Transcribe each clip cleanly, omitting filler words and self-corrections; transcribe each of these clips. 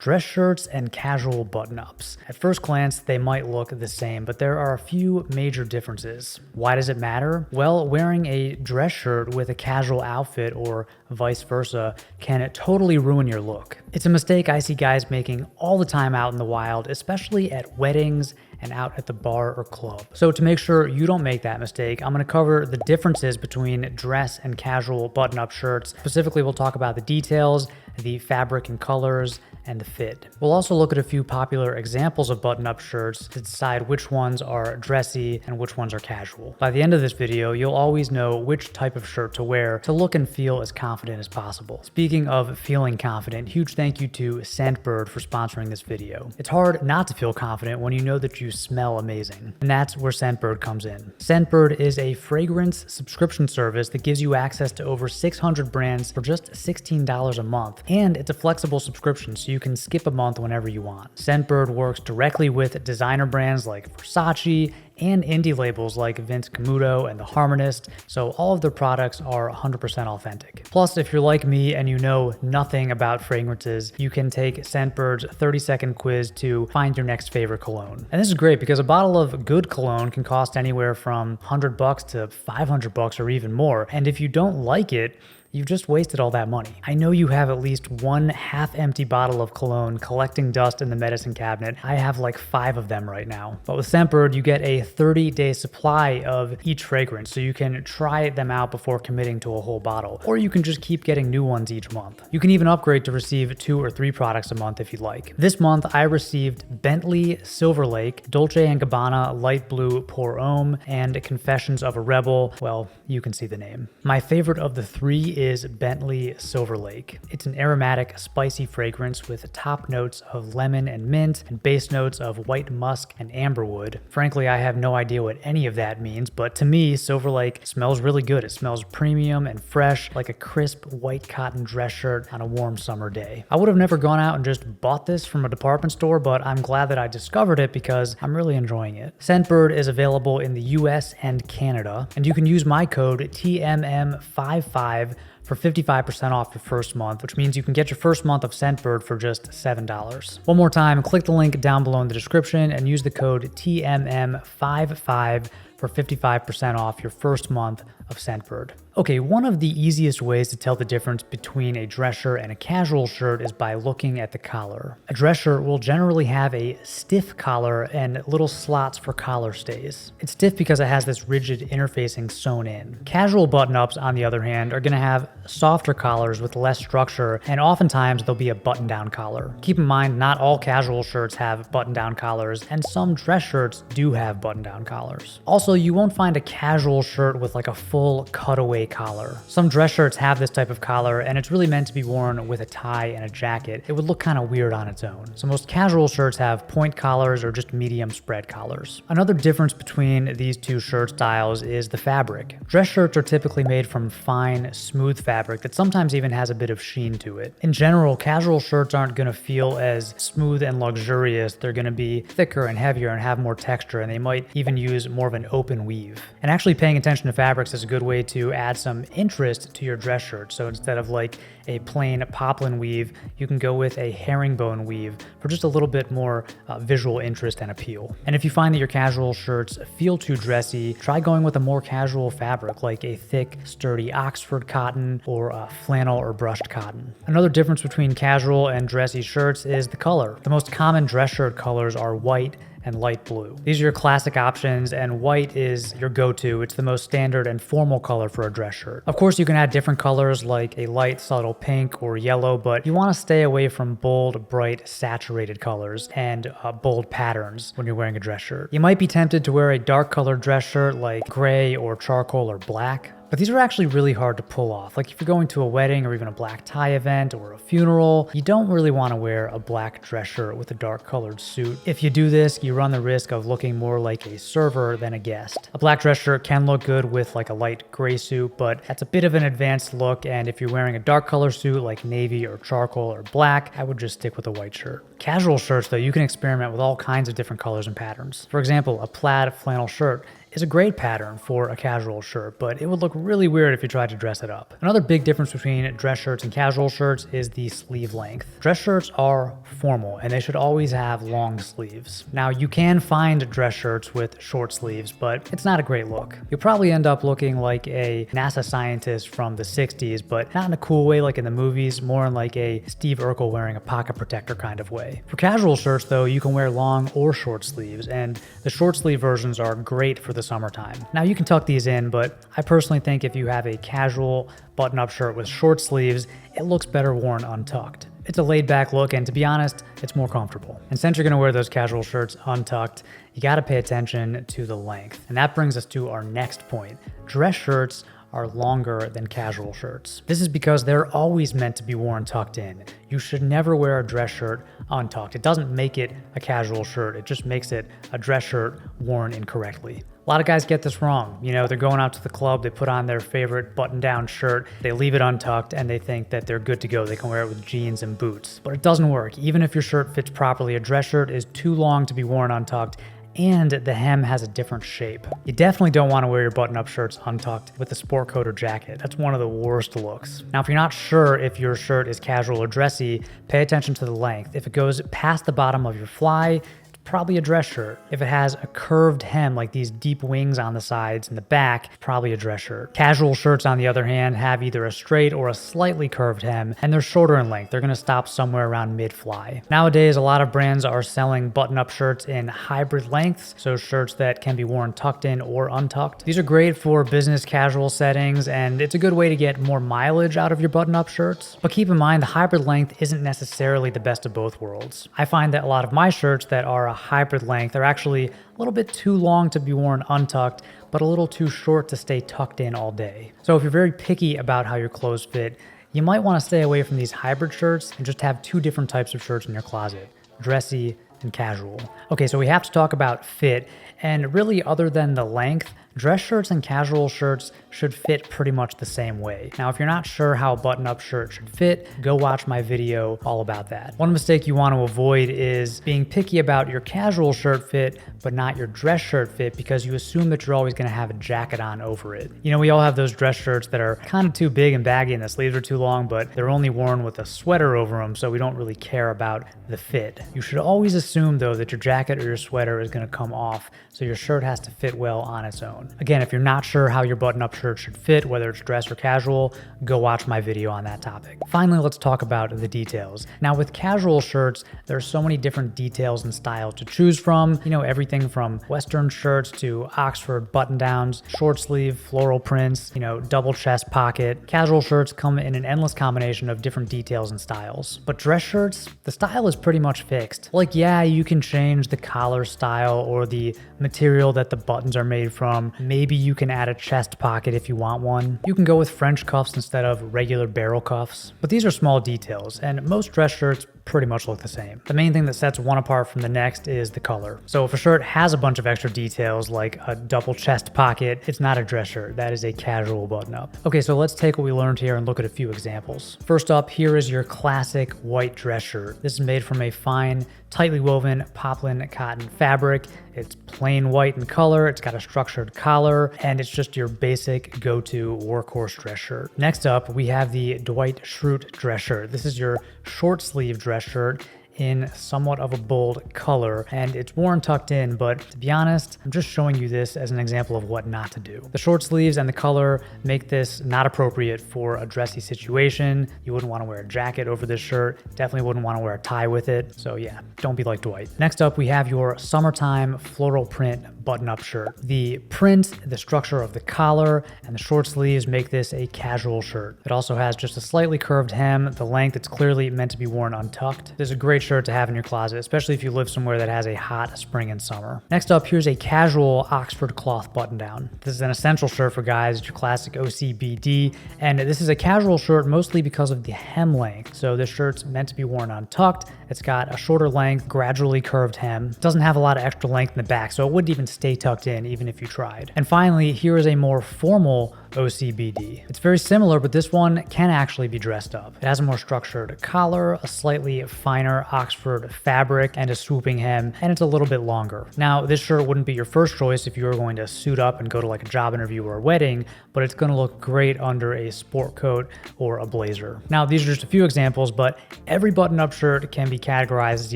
Dress shirts and casual button-ups. At first glance, they might look the same, but there are a few major differences. Why does it matter? Well, wearing a dress shirt with a casual outfit or vice versa can totally ruin your look. It's a mistake I see guys making all the time out in the wild, especially at weddings and out at the bar or club. So to make sure you don't make that mistake, I'm gonna cover the differences between dress and casual button-up shirts. Specifically, we'll talk about the details, the fabric and colors, and the fit. We'll also look at a few popular examples of button-up shirts to decide which ones are dressy and which ones are casual. By the end of this video, you'll always know which type of shirt to wear to look and feel as confident as possible. Speaking of feeling confident, huge thank you to Scentbird for sponsoring this video. It's hard not to feel confident when you know that you smell amazing, and that's where Scentbird comes in. Scentbird is a fragrance subscription service that gives you access to over 600 brands for just $16 a month, and it's a flexible subscription, so you can skip a month whenever you want. Scentbird works directly with designer brands like Versace and indie labels like Vince Camuto and The Harmonist, so all of their products are 100% authentic. Plus, if you're like me and you know nothing about fragrances, you can take Scentbird's 30-second quiz to find your next favorite cologne. And this is great because a bottle of good cologne can cost anywhere from $100 to $500 or even more, and if you don't like it, you've just wasted all that money. I know you have at least one half-empty bottle of cologne collecting dust in the medicine cabinet. I have like 5 of them right now. But with Scentbird, you get a 30-day supply of each fragrance, so you can try them out before committing to a whole bottle. Or you can just keep getting new ones each month. You can even upgrade to receive 2 or 3 products a month if you'd like. This month, I received Bentley Silver Lake, Dolce & Gabbana Light Blue Pour Homme, and Confessions of a Rebel. Well, you can see the name. My favorite of the 3 is Bentley Silver Lake. It's an aromatic, spicy fragrance with top notes of lemon and mint and base notes of white musk and amberwood. Frankly, I have no idea what any of that means, but to me, Silver Lake smells really good. It smells premium and fresh, like a crisp white cotton dress shirt on a warm summer day. I would have never gone out and just bought this from a department store, but I'm glad that I discovered it because I'm really enjoying it. Scentbird is available in the US and Canada, and you can use my code TMM55 for 55% off your first month, which means you can get your first month of Scentbird for just $7. One more time, click the link down below in the description and use the code TMM55 for 55% off your first month of Scentbird. Okay, one of the easiest ways to tell the difference between a dress shirt and a casual shirt is by looking at the collar. A dress shirt will generally have a stiff collar and little slots for collar stays. It's stiff because it has this rigid interfacing sewn in. Casual button-ups, on the other hand, are going to have softer collars with less structure, and oftentimes there'll be a button-down collar. Keep in mind, not all casual shirts have button-down collars, and some dress shirts do have button-down collars. Also, you won't find a casual shirt with like a full cutaway collar. Some dress shirts have this type of collar, and it's really meant to be worn with a tie and a jacket. It would look kind of weird on its own. So most casual shirts have point collars or just medium spread collars. Another difference between these two shirt styles is the fabric. Dress shirts are typically made from fine, smooth fabric that sometimes even has a bit of sheen to it. In general, casual shirts aren't going to feel as smooth and luxurious. They're going to be thicker and heavier and have more texture, and they might even use more of an open weave. And actually paying attention to fabrics is a good way to add some interest to your dress shirt. So instead of like a plain poplin weave, you can go with a herringbone weave for just a little bit more visual interest and appeal. And if you find that your casual shirts feel too dressy, try going with a more casual fabric like a thick, sturdy Oxford cotton or a flannel or brushed cotton. Another difference between casual and dressy shirts is the color. The most common dress shirt colors are white and light blue. These are your classic options, and white is your go-to. It's the most standard and formal color for a dress shirt. Of course, you can add different colors like a light, subtle pink or yellow, but you want to stay away from bold, bright, saturated colors and bold patterns when you're wearing a dress shirt. You might be tempted to wear a dark colored dress shirt like gray or charcoal or black, but these are actually really hard to pull off. Like if you're going to a wedding or even a black tie event or a funeral, you don't really want to wear a black dress shirt with a dark colored suit. If you do this, you run the risk of looking more like a server than a guest. A black dress shirt can look good with like a light gray suit, but that's a bit of an advanced look, and if you're wearing a dark color suit like navy or charcoal or black, I would just stick with a white shirt. Casual shirts though, you can experiment with all kinds of different colors and patterns. For example, a plaid flannel shirt is a great pattern for a casual shirt, but it would look really weird if you tried to dress it up. Another big difference between dress shirts and casual shirts is the sleeve length. Dress shirts are formal and they should always have long sleeves. Now you can find dress shirts with short sleeves, but it's not a great look. You'll probably end up looking like a NASA scientist from the 60s, but not in a cool way like in the movies, more in like a Steve Urkel wearing a pocket protector kind of way. For casual shirts though, you can wear long or short sleeves, and the short sleeve versions are great for the summertime. Now you can tuck these in, but I personally think if you have a casual button-up shirt with short sleeves, it looks better worn untucked. It's a laid-back look, and to be honest, it's more comfortable. And since you're gonna wear those casual shirts untucked, you gotta pay attention to the length. And that brings us to our next point. Dress shirts are longer than casual shirts. This is because they're always meant to be worn tucked in. You should never wear a dress shirt untucked. It doesn't make it a casual shirt, it just makes it a dress shirt worn incorrectly. A lot of guys get this wrong. You know, they're going out to the club, they put on their favorite button-down shirt, they leave it untucked, and they think that they're good to go. They can wear it with jeans and boots. But it doesn't work. Even if your shirt fits properly, a dress shirt is too long to be worn untucked, and the hem has a different shape. You definitely don't want to wear your button-up shirts untucked with a sport coat or jacket. That's one of the worst looks. Now, if you're not sure if your shirt is casual or dressy, pay attention to the length. If it goes past the bottom of your fly, probably a dress shirt. If it has a curved hem, like these deep wings on the sides and the back, probably a dress shirt. Casual shirts, on the other hand, have either a straight or a slightly curved hem, and they're shorter in length. They're gonna stop somewhere around mid-fly. Nowadays, a lot of brands are selling button-up shirts in hybrid lengths, so shirts that can be worn tucked in or untucked. These are great for business casual settings, and it's a good way to get more mileage out of your button-up shirts. But keep in mind, the hybrid length isn't necessarily the best of both worlds. I find that a lot of my shirts that are a hybrid length are actually a little bit too long to be worn untucked, but a little too short to stay tucked in all day. So if you're very picky about how your clothes fit, you might want to stay away from these hybrid shirts and just have two different types of shirts in your closet, dressy and casual. Okay, so we have to talk about fit, and really other than the length, dress shirts and casual shirts should fit pretty much the same way. Now, if you're not sure how a button-up shirt should fit, go watch my video all about that. One mistake you want to avoid is being picky about your casual shirt fit, but not your dress shirt fit, because you assume that you're always going to have a jacket on over it. You know, we all have those dress shirts that are kind of too big and baggy and the sleeves are too long, but they're only worn with a sweater over them, so we don't really care about the fit. You should always assume, though, that your jacket or your sweater is going to come off, so your shirt has to fit well on its own. Again, if you're not sure how your button-up shirt should fit, whether it's dress or casual, go watch my video on that topic. Finally, let's talk about the details. Now, with casual shirts, there are so many different details and styles to choose from. You know, everything from Western shirts to Oxford button-downs, short sleeve, floral prints, you know, double chest pocket. Casual shirts come in an endless combination of different details and styles. But dress shirts, the style is pretty much fixed. Like, yeah, you can change the collar style or the material that the buttons are made from. Maybe you can add a chest pocket if you want one. You can go with French cuffs instead of regular barrel cuffs. But these are small details, and most dress shirts pretty much look the same. The main thing that sets one apart from the next is the color. So if a shirt has a bunch of extra details like a double chest pocket, it's not a dress shirt. That is a casual button-up. Okay, so let's take what we learned here and look at a few examples. First up, here is your classic white dress shirt. This is made from a fine, tightly woven poplin cotton fabric. It's plain white in color, it's got a structured collar, and it's just your basic go-to workhorse dress shirt. Next up, we have the Dwight Schrute dress shirt. This is your short sleeve dress shirt in somewhat of a bold color, and it's worn tucked in, but to be honest, I'm just showing you this as an example of what not to do. The short sleeves and the color make this not appropriate for a dressy situation. You wouldn't want to wear a jacket over this shirt, definitely wouldn't want to wear a tie with it, so yeah, don't be like Dwight. Next up, we have your summertime floral print button-up shirt. The print, the structure of the collar, and the short sleeves make this a casual shirt. It also has just a slightly curved hem, the length it's clearly meant to be worn untucked. This is a great shirt to have in your closet, especially if you live somewhere that has a hot spring and summer. Next up, here's a casual Oxford cloth button-down. This is an essential shirt for guys, it's your classic OCBD, and this is a casual shirt mostly because of the hem length. So this shirt's meant to be worn untucked. It's got a shorter length, gradually curved hem. It doesn't have a lot of extra length in the back, so it wouldn't even stay tucked in even if you tried. And finally, here is a more formal OCBD. It's very similar, but this one can actually be dressed up. It has a more structured collar, a slightly finer Oxford fabric, and a swooping hem, and it's a little bit longer. Now, this shirt wouldn't be your first choice if you were going to suit up and go to like a job interview or a wedding, but it's going to look great under a sport coat or a blazer. Now, these are just a few examples, but every button-up shirt can be categorized as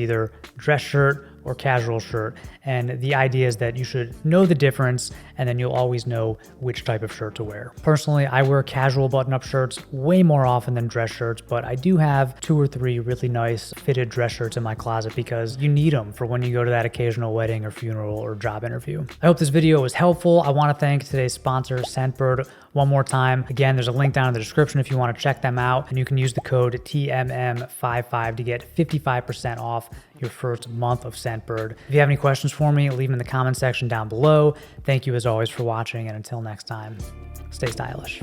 either dress shirt or casual shirt, and the idea is that you should know the difference, and then you'll always know which type of shirt to wear. Personally, I wear casual button-up shirts way more often than dress shirts, but I do have 2 or 3 really nice fitted dress shirts in my closet because you need them for when you go to that occasional wedding or funeral or job interview. I hope this video was helpful. I want to thank today's sponsor, Scentbird, one more time. Again, there's a link down in the description if you want to check them out, and you can use the code TMM55 to get 55% off your first month of Scentbird. If you have any questions for me, leave them in the comment section down below. Thank you as always for watching, and until next time, stay stylish.